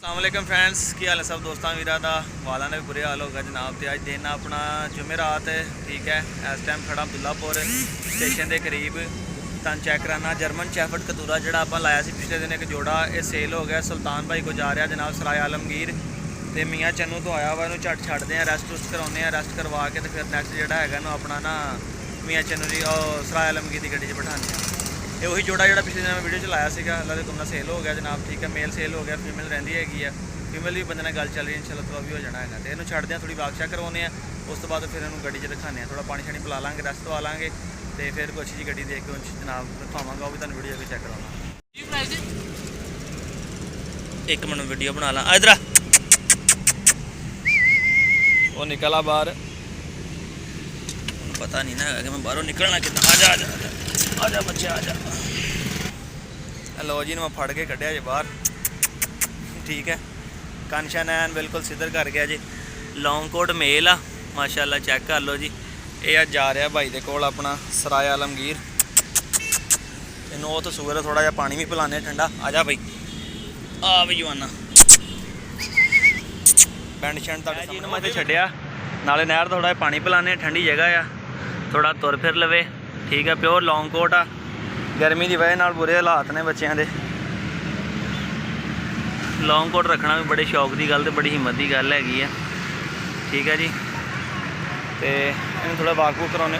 अस्सलामुअलैकुम फ्रेंड्स, की हाल है सब दोस्तों वीरा दा वाला ने भी बुरे हाल होगा जनाब। तो अज दिन अपना जुमेरात है, ठीक है। इस टाइम खड़ा अब्दुल्लापुर स्टेशन के करीब। तुम चैक कराना जर्मन शैफर्ड कतूरा जो आप लाया से पिछले दिन एक जोड़ा ये सेल हो गया। सुल्तान भाई को जा रहा जनाब सराय आलमगीर। तो मियाँ चन्नू तो आया वा, इन्हू झट छड्डते हैं, रेस्ट रुस्ट कराने, रेस्ट करवा के तो फिर नैक्सट जोड़ा है अपना ना मियाँ चन्नू की सराय आलमगीर की गड्डी बिठाने। ये वही जोड़ा जो पिछले दिन मैं वीडियो चलाया सीगा, अल्लाह के तुमने सेल हो गया जनाब, ठीक है। मेल सेल हो गया, फीमेल रही हैगी है, फीमेल भी बंदे गल चल रही है, इंशाल्लाह तो भी हो जाना है। तो इन्हू छड्डते हैं, थोड़ी वाक चेक करवाने हैं, उस तो बाद फिर इन्हू गड्डी च दिखाने, थोड़ा पानी शानी पिला लाँगे, रेस्ट दवा लाँगे, तो फिर कोई अच्छी जी गड्डी देख के जनाब दिखावांगा, वो भी तुम वीडियो भी चेक करवाना। एक मिनट वीडियो बना ला, इधर वो निकला बाहर, पता नहीं ना कि मैं बाहरों निकलना कितना। आजा आजा आजा बच्चे आजा। लो जी मैं फड़ के कढ़िया जी बाहर, ठीक है। कंशा नैन बिल्कुल सिद्धर कर गया जी। लॉन्ग कोट मेल आ माशाल्लाह, चेक कर लो जी। ये अज जा रहा भाई दे कोल अपना सराय आलमगीर। इनू वो तो सूर थोड़ा जहा पानी भी पिलाने ठंडा। आजा भाई आ भी जवाना पेंट शर्ट जी मैं तो छड्डिया, नाले नहर थोड़ा पानी पिलाने, ठंडी जगह आ, थोड़ा तुर फिर लवे, ठीक है। प्योर लॉन्ग कोट आ, गर्मी की वजह बुरे हालात ने बच्चों के। लॉन्ग कोट रखना भी बड़े शौक की गल, तो बड़ी हिम्मत की गल हैगी है, ठीक है जी। तो इन थोड़ा वाक वूक कराने,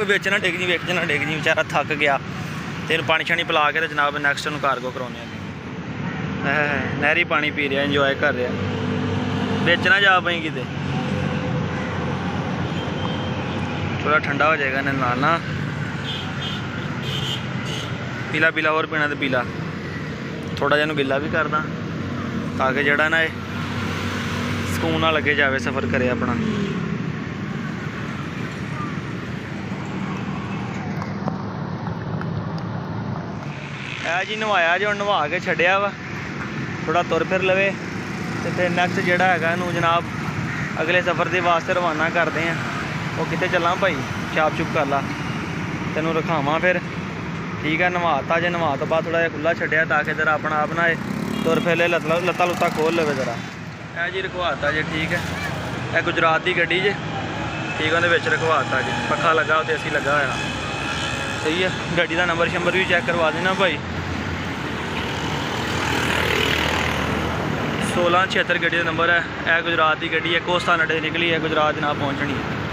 बिच ना डिग जी, बिच ना डिग जी, बेचारा थक गया। तो इन पानी शानी पिला के जनाब नैक्सट इन कारगो कराने, नहरी पानी पी रहा, इंजॉय कर रहा, बिच ना जा पई किते, थोड़ा ठंडा हो जाएगा नाल ना। पीला पीला और पीना तो पीला, थोड़ा जिहा गिला भी करदा ताकि जड़ा ना सुकून ना लगे जाए, सफ़र करे अपना। है जी नवाया जो नवा के छड्डिया वा, थोड़ा तुर फिर लवे, तो फिर नैक्सट जोड़ा है इनू जनाब अगले सफ़र के वास्ते रवाना करते हैं। वो कितने चलना भाई, छाप छुप कर ला, तेनों रखावा फिर, ठीक है। नवाता जे, नवा तो बाद थोड़ा जहा खुला छड्डिया ताकि जरा अपना आप ना तुर फिर ले, लत्ता लुत्ता खोल लवे जरा। है जी रखवाता जी, ठीक है। यह गुजरात की गड्डी जे, ठीक है, उन्हें रखवाता जी, पखा लगा उत्ते एसी लगा होया, सही है। गड्डी का नंबर शंबर भी चेक करवा देना भाई, 1676 गड्डी का नंबर है। यह गुजरात की गड्डी है, कोस्तान अड्डे निकली है, गुजरात जनाब पहुँचनी है।